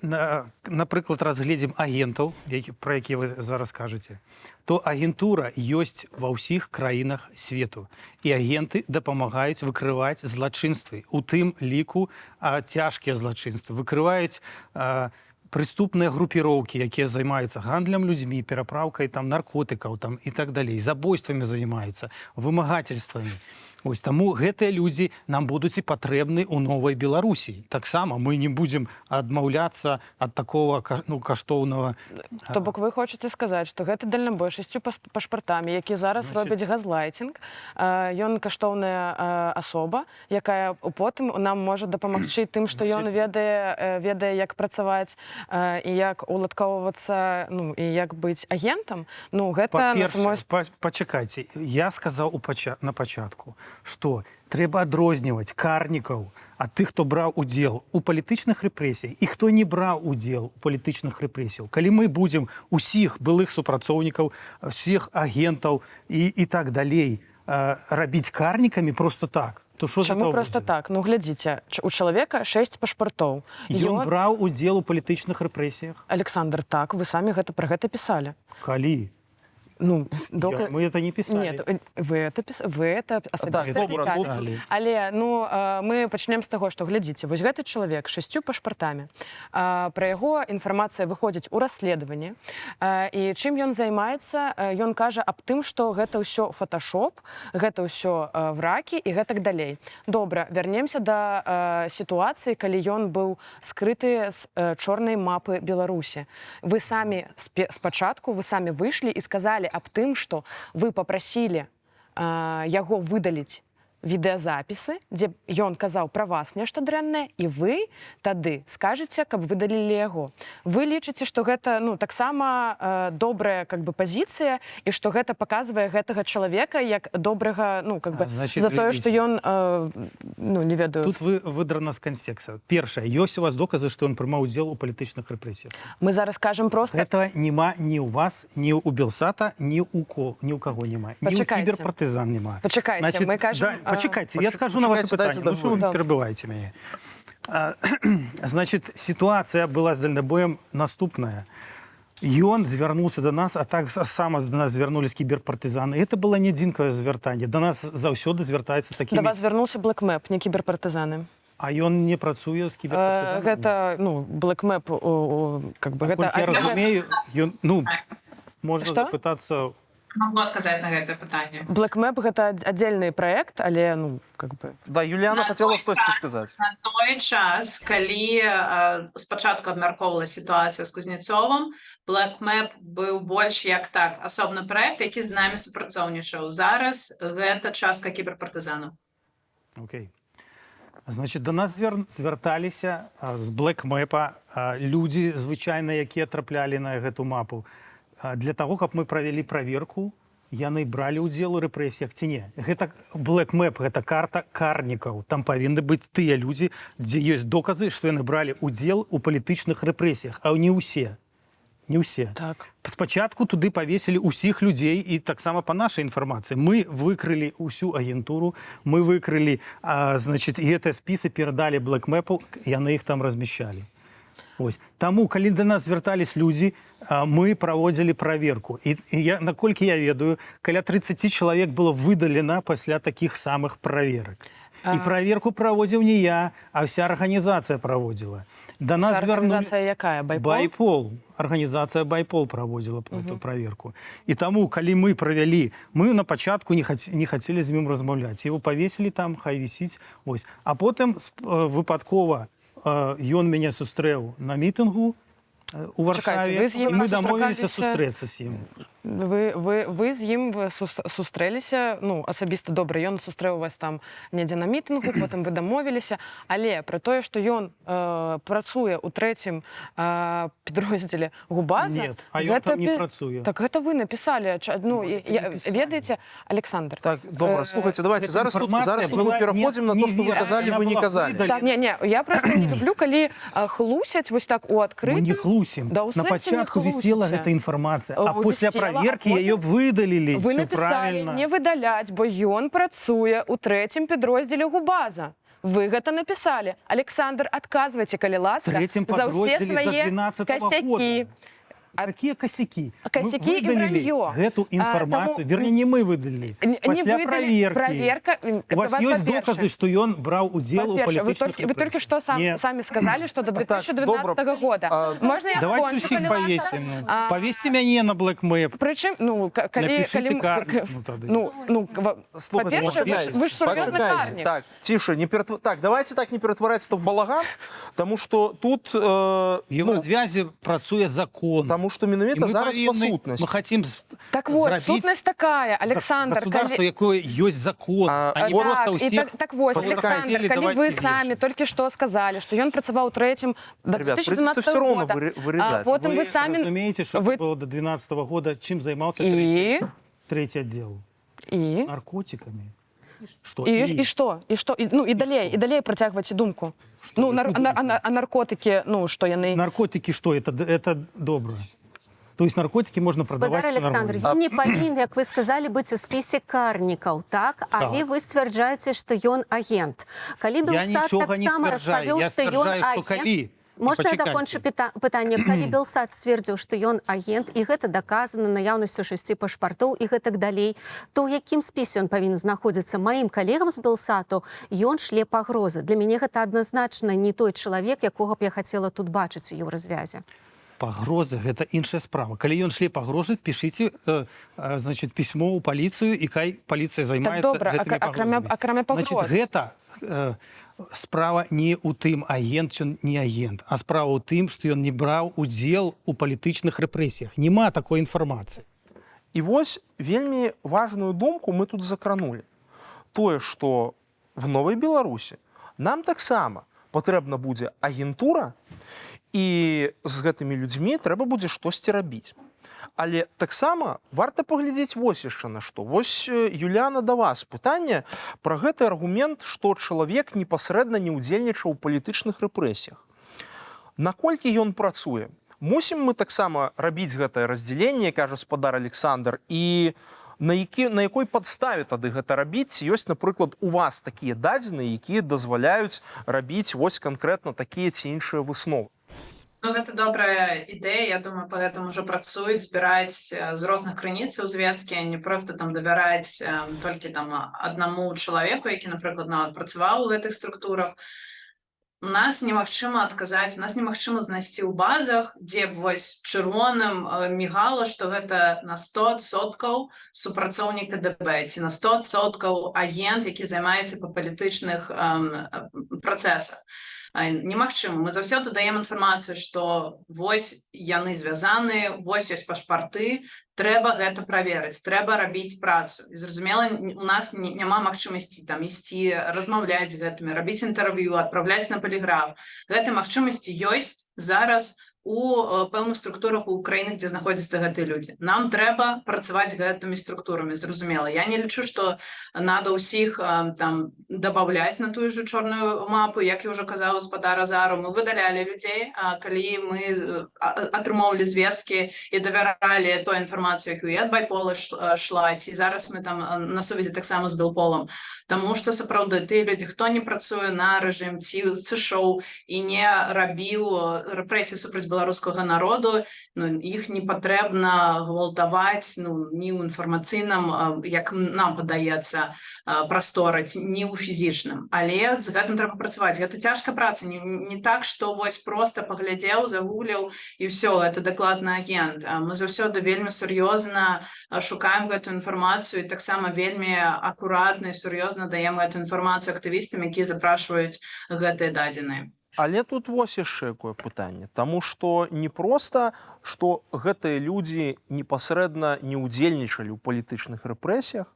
напрыклад, разгледзім агентаў, пра якія вы зараз кажаце, то агентура ёсць ва ўсіх краінах свету. І агенты дапамагаюць выкрываць злачынствы. У тым ліку цяжкія злачынствы. Выкрываюць прыступныя групіроўкі, якія займаюцца гандлем людзьмі, перапраўкай наркотыкаў і так далей, забойствамі займаюцца, вымагательствамі. Вось таму гэтыя людзі нам будуць і патрэбны ў новай Беларусі. Таксама мы не будзем адмаўляцца ад такого каштоўнага. То бок вы хочаце сказаць, што гэта дальнабойшасцю пашпартамі, які зараз робяць газлайтинг, ён каштоўная асоба, якая потым нам можа дапамагчы тым, што ён ведае, як працаваць і як уладкоўвацца, і як быць агентам. Гэта на самой... Пачакайце, я сказаў на пачатку, што трэба адрозніваць карнікаў ад тых, хто браў удзел у палітычных рэпрэсіях і хто не браў удзел у палітычных рэпрэсіях. Калі мы будзем усіх былых супрацоўнікаў, усіх агентаў і так далей рабіць карнікамі просто так, то што за Чаму просто так? Глядзіце, у чалавека 6 пашпартоў. Ён браў удзел у палітычных рэпрэсіях? Александр, так, вы самі пра гэта пісалі. Калі? Мы это не писали. Нет, вы это асабіста писали. Але мы пачнем з таго, што глядзіце, вось гэты чалавек 6 пашпартамі. Пра яго інфармацыя выходзіць у расследаванні. І чым ён займаецца, ён кажа аб тым, што гэта ўсё фоташоп, гэта ўсё вракі і гэтак далей. Добра, вярнемся да сітуацыі, калі ён быў скрыты з чорнай мапы Беларусі. Вы самі спачатку, вы самі выйшлі і сказалі аб тым, што вы папрасілі яго выдаліць відэазапісы, дзе ён казаў пра вас нешта дрэннае, і вы тады скажаце, каб выдалілі яго. Вы лічыце, што гэта таксама добрая пазіцыя і што гэта паказвае гэтага чалавека як добрага, за тое, што ён, не ведаю... Тут выдрана з канцекста. Першае, ёсць у вас доказы, што ён прымаў удзел у палітычных рэпрэсіях? Мы зараз кажам проста... Гэтага няма ні ў вас, ні ў Белсата, ні ў каго няма. Ні ў кіберпартызан няма. Пачакайце, мы кажам... Пачакайце, я адкажу на ваше пытанне. Ну што вы перабываеце мяне? Значит, сітуацыя была з дальнабоем наступная. Ён звярнуўся да нас, а так сама да нас звярнулись кіберпартызаны. Это было не адзінкавае звяртанне. Да нас заўсёды звяртаюцца такімі... Да вас звярнуўся Блэкмэп, не кіберпартызаны. А ён не працуе з кіберпартызанамі? Гэта, Блэкмэп, я разумею, можна запытацца... Могу отказать на это питание. Блэкмэп — это отдельный проект, але, Да, Юліана хотела штосьці сказаць. На той час, калі спачатку абмяркоўвалася сітуацыя з Кузнецовым, Блэкмэп быў больш як так, асобны проект, які з намі супрацоўнічаў. Зараз гэта частка кіберпартызанаў. Окей. Значит, до нас звярталіся з Блэкмэпа людзі звычайна, якія траплялі на гэту мапу. Для того, каб мы правялі праверку, яны бралі ўдзел у рэпрэсіях ці не. Гэта Блэкмэп, гэта карта карнікаў. Там павінны быць тыя людзі, дзе ёсць доказы, што яны бралі ўдзел у палітычных рэпрэсіях, а не ўсе. Не ўсе. Так. Спачатку туды павесілі ўсіх людзей, і таксама па нашай інфармацыі. Мы выкрылі ўсю агентуру, мы выкрылі, значит, і гэтыя спісы перадалі Блэкмэпу, яны іх там размяшчалі. Таму, калі да нас звяртались людзі, мы праводзілі праверку. І наколькі я ведаю, каля 30 чалавек было выдалена пасля такіх самых праверак. І праверку праводзіў не я, а вся арганізацыя праводзіла. Арганізацыя якая? Байпол. Арганізацыя Байпол праводзіла эту праверку. І таму, калі мы правялі, мы на пачатку не хацелі з ім размаўляць. Его павесілі там, хай вісіць. А потым выпадкова ён мяне сустрэў на мітынгу у Варшаве, і мы дамовіліся сустрэцца з ім. Вы з ім сустрэліся, асабіста добра, ён сустрэў вас там недзе на мітынгу, потым вы дамовіліся, але пра тое, што ён працуе ў 3-м підроздзеле Губаза... Нет, а ён там не працуе. Так гэта вы напісалі. Ведаеце, Александр... Так, добра, слухайте, давайте, зараз тут мы пераходзім на то, што вы казалі, вы не казалі. Не, я просто не люблю, калі хлусяць вось так у адкрытым. Мы не хлусім. На пачатку вісела гэта інфармацыя, а пасля праверкі яе выдалілі. Вы напісалі не выдаляць, бо ён працуе ў 3-м підроздзеле Губаза. Вы гэта напісалі. Александр, адказвайце, калі ласка, за ўсе свае касякі. Какие косяки? Косяки Мы и выдалили вранье. эту информацию, Тому- вернее, не мы выдали. Не После выдали, проверки. проверка, У вас есть по-перше, доказы, что он брал удел у По-перше, политических вы только что Нет. сами сказали, что до 2012 года. Можно я Давайте скончу, усіх калі ласка? повесим. Повесьте меня на блэкмэп. Причем, ну, Напишите карт. по-перше, ви ж серйозний Почекайте. карник. Так, тише, так, давайте так не перетворяться в балаган, тому що тут... В Єврозв'язі працює закон. Тому що менавіта зараз по сутності. Ми хотим Так вот, сутность такая, Александр. государство, якое есть закон, а не просто у всех. Так вот, Александр, коли ви самі тільки що сказали, що він працював у третьому до Ребят, 2012 придется все равно года, вырезать. потім ви самі... Разумеете, что вы- было до 2012 года, чем занимался И? третий отдел? И? Наркотиками. Что? І що? І далее протягувати думку. Ну, а наркотики, ну, що яны... Наркотики что? Это доброе. То есть наркотики можна Спадар продавати Александр, нормально. ён не павінен, як вы сказали, быць у спісе карнікаў, так? Але вы сцвярджаеце, што ён агент. Калі Я Белсат нічога не таксама сцвярджаю, распавёў, я што ён сцвярджаю, што агент... калі. Можна я Пачекайце. дакончу пытанне? Калі Белсат сцвердзіў, што ён агент, і гэта даказана наяўнасцю 6 пашпартоў і гэтак далей, то ў якім спісе ён павінен знаходзіцца? Маім калегам з Белсату ён шле пагрозы. Для мяне гэта адназначна не той чалавек, якога б я хацела тут бачыць у Еўразвязе. Пагрозы гэта іншая справа. Калі ён шле пагрозы, пішыце значит, пісьмо ў паліцыю, і кай паліцыя займаецца добра, гэтымі пагрозамі. акрамя пагроз. Значит, гэта справа не ў тым, агент ён не агент, а справа ў тым, што ён не браў удзел у палітычных рэпрэсіях. Нема такой інфармацыі. І вось вельмі важную думку мы тут закранули. Тое, што в Новай Беларусі нам таксама патрэбна будзе агентура, і з гэтымі людзьмі трэба будзе штосьці рабіць. Але таксама варта паглядзець вось яшчэ на што. Вось, Юліана, да вас пытанне пра гэты аргумент, што чалавек непасрэдна не ўдзельнічаў у палітычных рэпрэсіях. Наколькі ён працуе? Мусім мы таксама рабіць гэтае раздзяленне, кажа спадар Александр, і на якой падставе тады гэта рабіць? Ёсць, напрыклад, у вас такія дадзеныя, якія дазваляюць рабіць вось канкрэтна такія ці іншыя высновы. Ну, гэта добрая ідэя, я думаю, па гэтым ужо працуюць, збіраць з розных крыніц у звесткі, а не проста там давяраць толькі там аднаму чалавеку, які, напрыклад, нават працаваў у гэтых структурах. У нас немагчыма адказаць, у нас немагчыма знайсці ў базах, дзе б вось чырвоным мігала, што гэта на 100% супрацоўнік КДБ, ці на 100% агент, які займаецца па палітычных працэсах. Немагчыма. Мы заўсёды даем інфармацыю, што вось яны звязаныя, вось ёсць пашпарты, трэба гэта праверыць, трэба рабіць працу. І зразумела, у нас няма магчымасці там ісці, размаўляць з гэтымі, рабіць інтэрв'ю, адпраўляць на паліграф. Гэтай магчымасці ёсць зараз у пэўных структурах у краінах, дзе знаходзяцца гэтыя людзі. Нам трэба працаваць з гэтымі структурамі, зразумела. Я не лічу, што надо ўсіх там дабаўляць на тую ж чорную мапу, як я ўжо казала спадар Азару. Мы выдалялі людзей, калі мы атрымоўвалі звесткі і давяралі той інфармацыю, якую і ад Байпола шла, ці зараз мы там на сувязі таксама з Белполам. Таму што сапраўды тыя людзі, хто не працуе на рэжым, ці сышоў і не рабіў рэпрэсіі супраць беларускага народу, іх не патрэбна гвалтаваць ні ў інфармацыйным, як нам падаецца, прасторы, ні ў фізічным. Але з гэтым трэба працаваць. Гэта цяжкая праца. Не так, што вось проста паглядзеў, загугляў і ўсё, гэта дакладны агент. Мы заўсёды вельмі сур'ёзна шукаем гэту інфармацыю і таксама вельмі акуратна і сур'ёзна даем эту інфармацыю актывістам, якія запрашваюць гэтыя дадзеныя. Але тут вось яшчэ якое пытанне. Таму што не проста, што гэтыя людзі непасрэдна не ўдзельнічалі ў палітычных рэпрэсіях,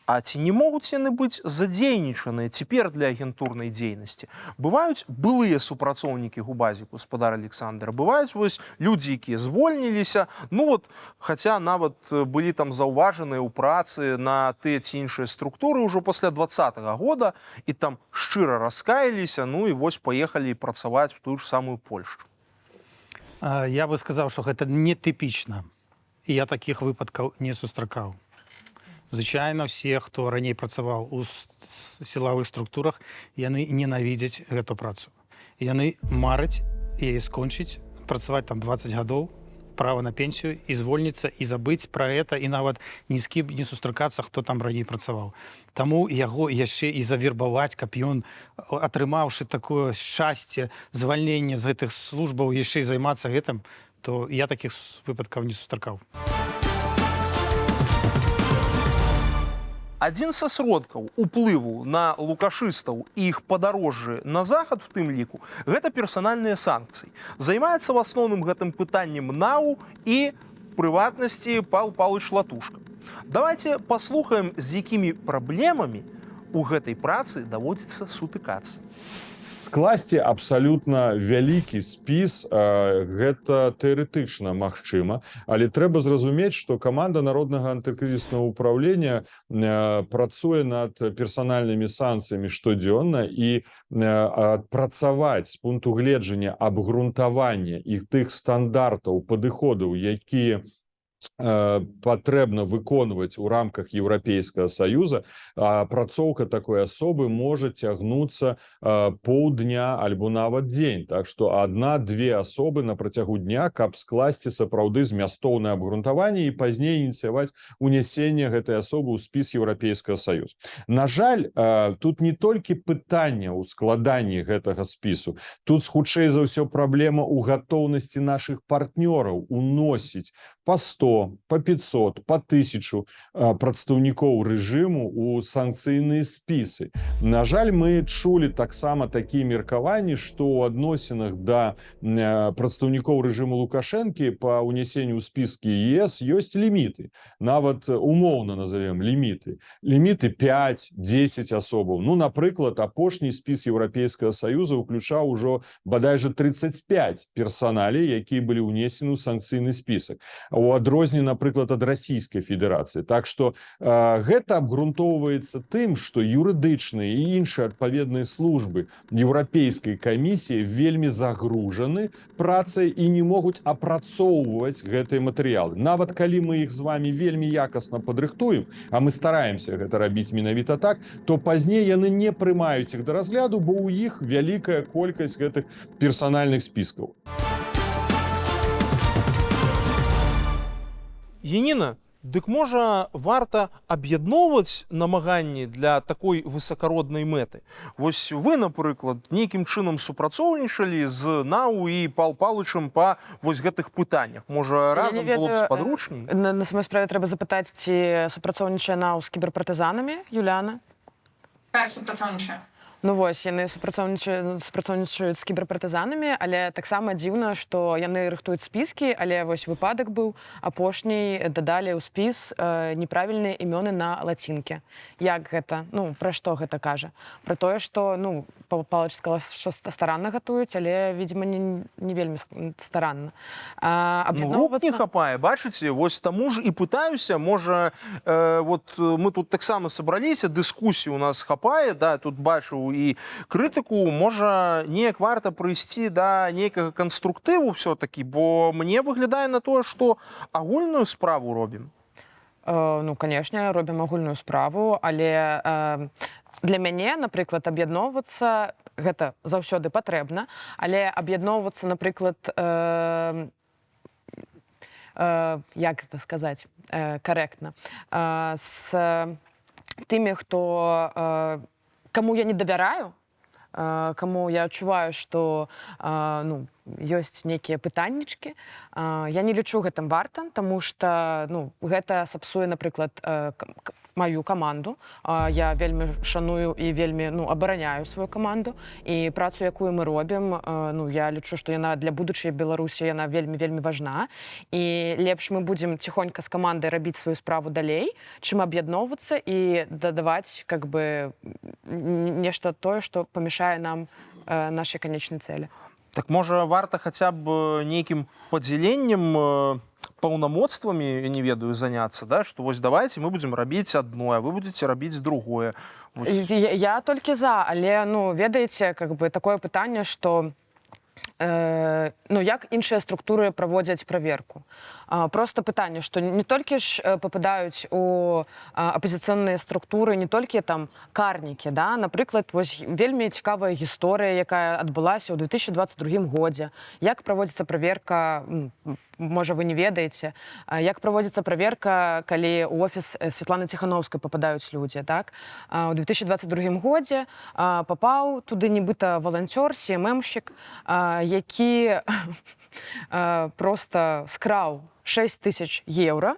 а ці не могуць яны быць задзейнічаныя цяпер для агентурнай дзейнасці? Бываюць былыя супрацоўнікі губазіку, спадар Александр, бываюць вось людзі, якія звольніліся, хаця нават былі там заўважаныя ў працы на тыя ці іншыя структуры ўжо пасля 2020 года і там шчыра раскаяліся, і вось паехалі працаваць в тую ж самую Польшчу. Я бы сказаў, што гэта нетыпічна. І я такіх выпадкаў не сустракаў. Звычайна, все, хто раней працаваў у сілавых структурах, яны ненавідзяць гэту працу. Яны мараць яе скончыць, працаваць там 20 гадоў права на пенсію і звольніцца і забыць пра гэта і нават ні з кім не сустракацца, хто там раней працаваў. Таму яго яшчэ і завербаваць, каб ён, атрымаўшы такое шчасце, звальненне з гэтых службаў, яшчэ і займацца гэтым, то я такіх выпадкаў не сустракаў. Адзін са сродкаў уплыву на лукашыстаў і іх падарожжы на захад, в тым ліку, гэта персанальныя санкцыі. Займаецца в асноўным гэтым пытаннем НАУ і прыватнасці Павел Павлович Латушка. Давайте паслухаем, з якімі праблемамі у гэтай працы даводзіцца сутыкацца. Скласці абсалютна вялікі спіс гэта тэарэтычна магчыма, але трэба зразумець, што каманда Народнага антыкрызіснага ўпраўлення працуе над персанальнымі санкцыямі штодзённа і працаваць з пункту гледжання абгрунтавання іх тых стандартаў, падыходаў, якія патрэбна выконваць у рамках Еўрапейскага Саюза, апрацоўка такой асобы можа цягнуцца паўдня альбо нават дзень. Так што адна-две асобы на працягу дня, каб скласці сапраўды змястоўнае абгрунтаванне і пазней ініцыяваць унясенне гэтай асобы ў спіс Еўрапейскага Саюза. На жаль, тут не толькі пытанне ў складанні гэтага спісу, тут хутчэй за ўсё праблема ў гатоўнасці нашых партнёраў уносіць па 100, па 500, па 1000 прадстаўнікоў рэжыму ў санкцыйныя спісы. На жаль, мы чулі таксама такія меркаванні, што ў адносінах да прадстаўнікоў рэжыму Лукашэнкі па ўнясенню ў спіскі ЕС ёсць ліміты. Нават умоўна назовем ліміты. Ліміты 5-10 асобаў. Ну, напрыклад, апошні спіс Еўрапейскага Саюза ўключаў ужо бадайжа 35 персаналей, якія былі ўнесены ў санкцыйны спісак. У адрозненні, напрыклад, ад Расійскай Федэрацыі. Так што гэта абгрунтоўваецца тым, што юрыдычныя і іншыя адпаведныя службы Еўрапейскай камісіі вельмі загружаны працай і не могуць апрацоўваць гэтыя матэрыялы. Нават калі мы іх з вамі вельмі якасна падрыхтуем, а мы стараемся гэта рабіць менавіта так, то пазней яны не прымаюць іх да разгляду, бо ў іх вялікая колькасць гэтых персанальных спіскаў. Яніна, дык можа варта аб'ядноўваць намаганні для такой высакароднай мэты? Вось вы, напрыклад, нейкім чынам супрацоўнічалі з НАУ і Павел Павловичам па вось гэтых пытаннях. Можа, разам было б спадручней? На самой справе трэба запытаць, ці супрацоўнічае НАУ з кіберпартызанамі, Юліана? Так, супрацоўнічае. Ну вось, яны супрацоўнічаюць з кіберпартызанамі, але таксама дзіўна, што яны рыхтуюць спіскі, але вось выпадак быў апошні, дадалі ў спіс неправільныя імёны на лацінкі. Як гэта? Ну, пра што гэта кажа? Пра тое, што, ну, Павлович сказала, што старанна гатуюць, але, видимо, не вельмі старанна. Ну, рук не хапае, бачыце? Вось таму ж і пытаюся, можа, вот мы тут таксама сабраліся, дыскусію у нас хапае, да, тут бачыў і крытыку, можа, неяк варта прыйсці да нейкага канструктыву все-таки, бо мне выглядае на тое, што агульную справу робім. Ну, канешне, робім агульную справу, але для мяне, напрыклад, аб'ядноўвацца, гэта заўсёды патрэбна, але аб'ядноўвацца, напрыклад, як гэта сказаць карэктна, з тымі, хто каму я не давяраю, каму я адчуваю, што ну, ёсць нейкія пытаннічкі, я не лічу гэтым варта, таму што ну, гэта сапсуе, напрыклад, маю каманду. Я вельмі шаную і вельмі абараняю сваю каманду. І працу, якую мы робім, я лічу, што яна для будучай Беларусі яна вельмі-вельмі важна. І лепш мы будзем ціхонька з камандай рабіць сваю справу далей, чым аб'ядноўвацца і дадаваць как бы нешта тое, што памяшае нам нашай канечнай цэлі. Так можа, варта хаця б нейкім падзяленнем паўнамоцтвамі, я не ведаю, заняцца, да? Што вось давайте мы будзем рабіць адно, а вы будзеце рабіць другое. Вось. Я толькі за, але, ведаеце, как бы такое пытанне, што як іншыя структуры праводзяць праверку. Просто пытанне, што не толькі ж пападаюць у апазіцыйныя структуры, не толькі там карнікі, да? Напрыклад, вось вельмі цікавая гісторыя, якая адбылася ў 2022 годзе. Як праводзіцца праверка можа вы не ведаеце, як праводзіцца праверка, калі ў офіс Святланы Ціхановскай пападаюць людзі, так? У 2022 годзе папаў туды нібыта валанцёр, CMM-шчык, які проста скраў 6 000 еўра,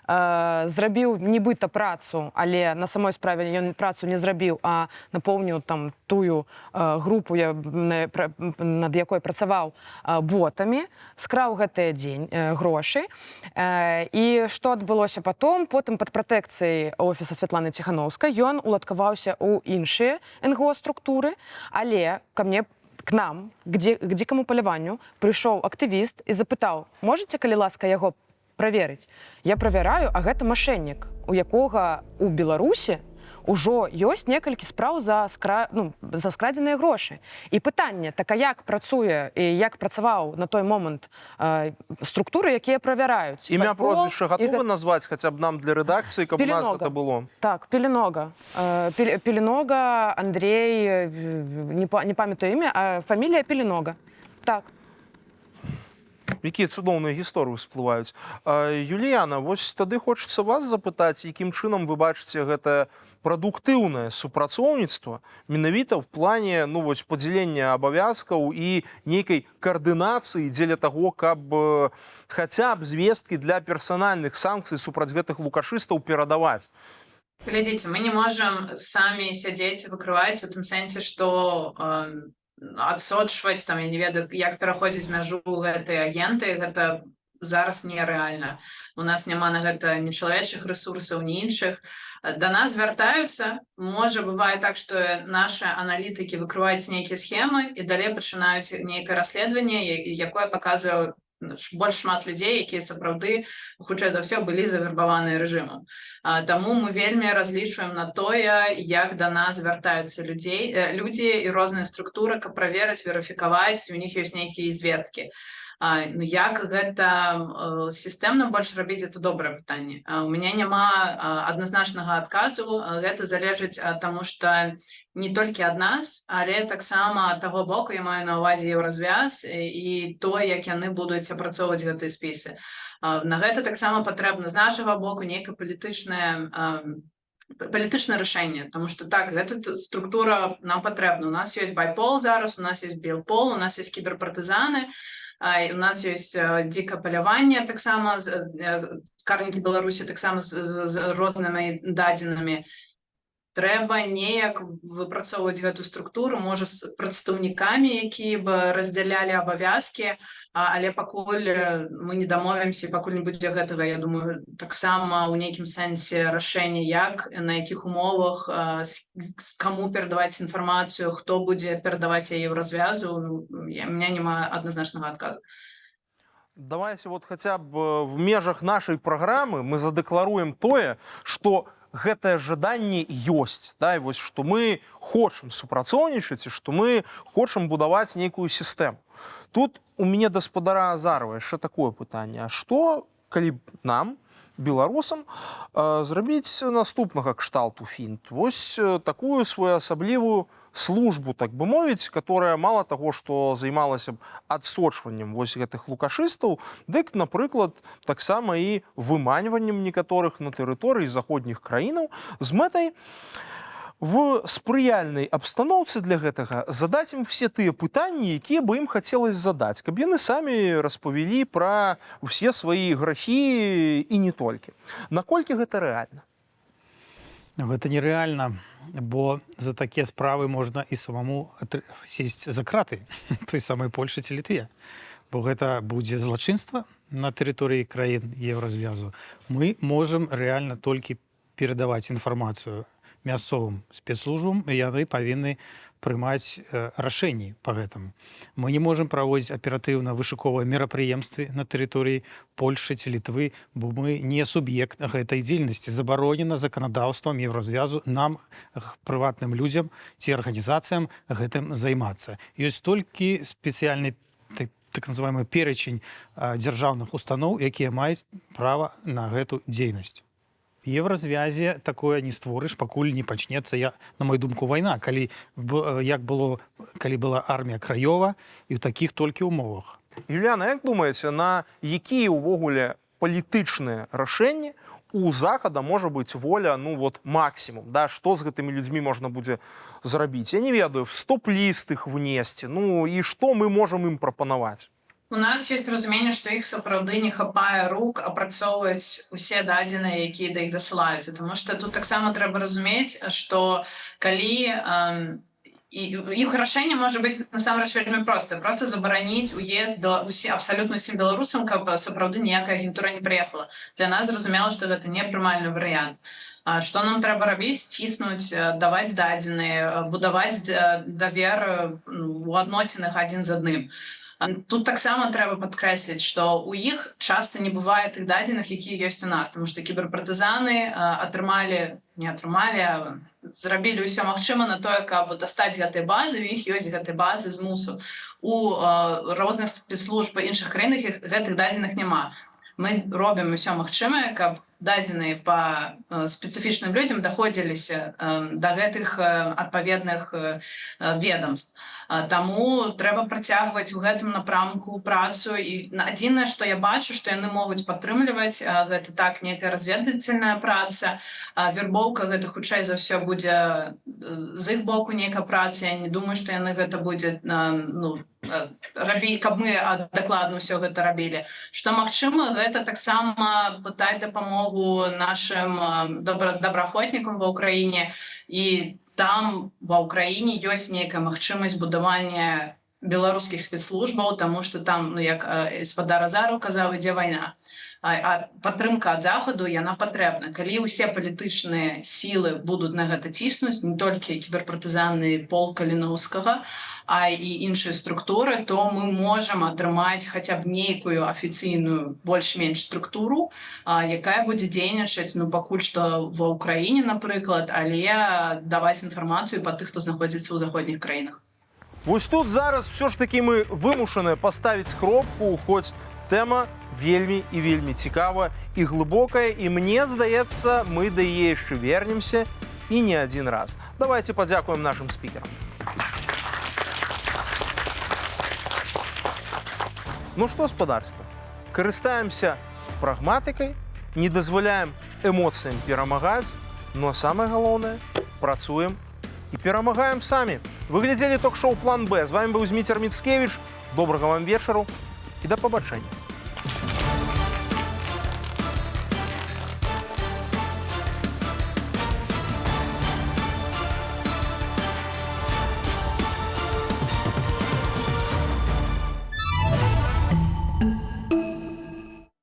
зрабіў нібыта працу, але на самой справе ён працу не зрабіў, а напоўніў там тую групу, над якой працаваў ботамі, скраў гэтыя грошы. І што адбылося потым пад пратэкцыяй офіса Святланы Ціхановскай ён уладкаваўся ў іншыя НГО-структуры, але к нам, к дзікаму паляванню, прыйшоў актывіст і запытаў: можаце, калі ласка, яго праверыць? Я правяраю, а гэта мошеннік, у якога у Беларусі ўжо ёсць некалькі спраў за скрадзеныя грошы. І пытанне, так а як працуе і як працаваў на той момант структуры, якія правяраюць? Імя, прозвішча гатовы назваць хаця б нам для рэдакцыі, каб у нас гэта было? Так, Пеленога. Пеленога, Андрей, не памятаю імя, а фамілія Пеленога. Так. Якія цудоўныя гісторыі всплываюць. Юліяна, вось тады хочацца вас запытаць, якім чынам вы бачыце гэтае прадуктыўнае супрацоўніцтва менавіта ў плане падзялення абавязкаў і нейкай каардынацыі дзеля таго, каб хаця б звесткі для персанальных санкцый супраць гэтых лукашыстаў перадаваць. Глядзіце, мы не можам самі сядзець і выкрываць у тым сэнсе, што адсочваць, там, я не ведаю, як пераходзіць мяжу гэтыя агенты, гэта зараз нерэальна. У нас няма на гэта ні чалавечых рэсурсаў, ні іншых. Да нас звяртаюцца, можа, бывае так, што нашы аналітыкі выкрываюць нейкія схемы і далей пачынаюць нейкае расследаванне, якое паказвае больш шмат людзей, якія сапраўды, хутчэй за ўсё, былі завербаваныя рэжымам. Таму мы вельмі разлічваем на тое, як да нас звяртаюцца людзі і розныя структуры, каб праверыць, верыфікаваць, у них ёсць нейкія звесткі. Як гэта сістэмна больш рабіць, это добрае пытанне. У мяне няма адназначнага адказу, гэта залежыць ад таму, што не толькі ад нас, але таксама ад таго боку, я маю на ўвазе Еўразвяз і то, як яны будуць апрацоўваць гэтыя спісы. На гэта таксама патрэбна з нашага боку нейкае палітычнае рашэнне, тому што так, гэта структура нам патрэбна. У нас ёсць байпол зараз, у нас ёсць белпол, у нас ёсць кіберпартызаны, у нас ёсць дзікае паляванне таксама, карнікі Беларусі таксама з рознымі дадзенымі. Трэба неяк выпрацоўваць гэту структуру, можа, з прадстаўнікамі, якія б раздзялялі абавязкі, але пакуль мы не дамовімся, пакуль не будзе гэтага, я думаю, таксама ў нейкім сэнсе рашэння, як, на якіх умовах, каму перадаваць інфармацыю, хто будзе перадаваць яе ў развязу, у мяне няма адназначнага адказу. Давайте вот хотя бы в межах нашай праграмы мы задэкларуем тое, што гэтае жаданне ёсць, да, і вось што мы хочам супрацоўнічаць і што мы хочам будаваць нейкую сістэму. Тут у мяне да спадара Азарова яшчэ такое пытанне: а што, калі б нам, беларусам, зрабіць наступнага кшталту фінт? Вось такую своеасаблівую службу, так бы мовіць, которая мало таго, што займалася б адсочваннем вось гэтых лукашыстаў, дык, напрыклад, таксама і выманьваннем некаторых на тэрыторыі заходніх краінаў з мэтай в спрыяльнай абстаноўцы для гэтага задаць ім все тыя пытанні, якія бы ім хацелось задаць, каб яны самі распавялі пра ўсе свае грахі і не толькі. Наколькі гэта рэальна? Гэта нерэальна, бо за такія справы можна і самому сесть за краты той самай Польшы ці Літве. Бо гэта будзе злачынства на тэрыторыі краін Еўразвязу. Мы можам рэальна толькі перадаваць інфармацыю мясцовым спецслужбам, і яны павінны прымаць рашэнні па гэтаму. Мы не можам праводзіць аператыўна вышуковыя мерапрыемствы на тэрыторыі Польшы ці Літвы, бо мы не суб'ект гэтай дзейнасці. Забаронена заканадаўствам Еўразвязу нам, прыватным людзям ці арганізацыям, гэтым займацца. Ёсць толькі спецыяльны так называемый перечень дзяржаўных устаноў, якія маюць права на гэту дзейнасць. Еўразвязе такое не створыш, пакуль не пачнецца, на мою думку, вайна, калі была армія Краёва і ў такіх толькі умовах. Юліана, як думаеце, на якія ўвогуле палітычныя рашэнні у захада можа быць воля, ну вот максімум, да, што з гэтымі людзьмі можна будзе зрабіць? Я не ведаю, в стоп-ліст іх внесці, ну і што мы можам ім прапанаваць? У нас ёсць разуменне, што іх сапраўды не хапае рук апрацоўваць усе дадзеныя, якія да іх дасылаюцца. Таму што тут таксама трэба разумець, што калі іх рашэнне можа быць насамрэч вельмі проста. Проста забараніць уезд абсалютна ўсім беларусам, каб сапраўды ніякая агентура не прыехала. Для нас зразумела, што гэта не прымальны варыянт. Што нам трэба рабіць? Ціснуць, даваць дадзеныя, будаваць давер у адносінах адзін з адным. Тут таксама трэба падкрэсліць, што ў іх часта не бывае тых дадзеных, якія ёсць у нас, таму што кіберпартызаны зрабілі ўсё магчыма на тое, каб дастаць гэтай базы, у іх ёсць гэтай базы змусу. У розных спецслужб іншых краінах гэтых дадзеных няма. Мы робім усё магчымае, каб дадзеныя па спецыфічным людзям даходзіліся да гэтых адпаведных ведомств. Таму трэба працягваць у гэтым напрамку працу. І адзінае, што я бачу, што яны могуць падтрымліваць, гэта так, нейкая разведвальная праца. Вербоўка гэта хутчэй за ўсё будзе з іх боку нейкая праца. Я не думаю, што яны гэта будзе каб мы дакладна ўсё гэта рабілі. Што магчыма, гэта таксама пытаць дапамогу нашым добраахвотнікам ва ўкраіне. І там ва ўкраіне ёсць нейкая магчымасць будавання беларускіх спецслужбаў, таму што там, як спадар Азараў казаў, ідзе вайна. А падтрымка ад захаду, яна патрэбна. Калі ўсе палітычныя сілы будуць на гэта ціснуць, не толькі кіберпартызаны полка Каліноўскага, а і іншыя структуры, то мы можам атрымаць хаця б нейкую афіцыйную больш-менш структуру, якая будзе дзейнічаць, пакуль што ва ўкраіне, напрыклад, але даваць інфармацыю па тых, хто знаходзіцца ў заходніх краінах. Вось тут зараз все ж таки мы вымушаны паставіць кропку, хоць тэма вельмі і вельмі цікавая і глыбокая, і мне здаецца, мы да яе яшчэ вернемся і не адзін раз. Давайте падзякуем нашим спікерам. Ну што, спадарства, карыстаемся прагматыкай, не дазваляем эмоцыям перамагаць, но самае галоўнае, працуем і перамагаем самі. Вы глядзелі ток-шоу «План Б». З вами быў Зміцер Міцкевіч. Добрага вам вечару і да пабачэння.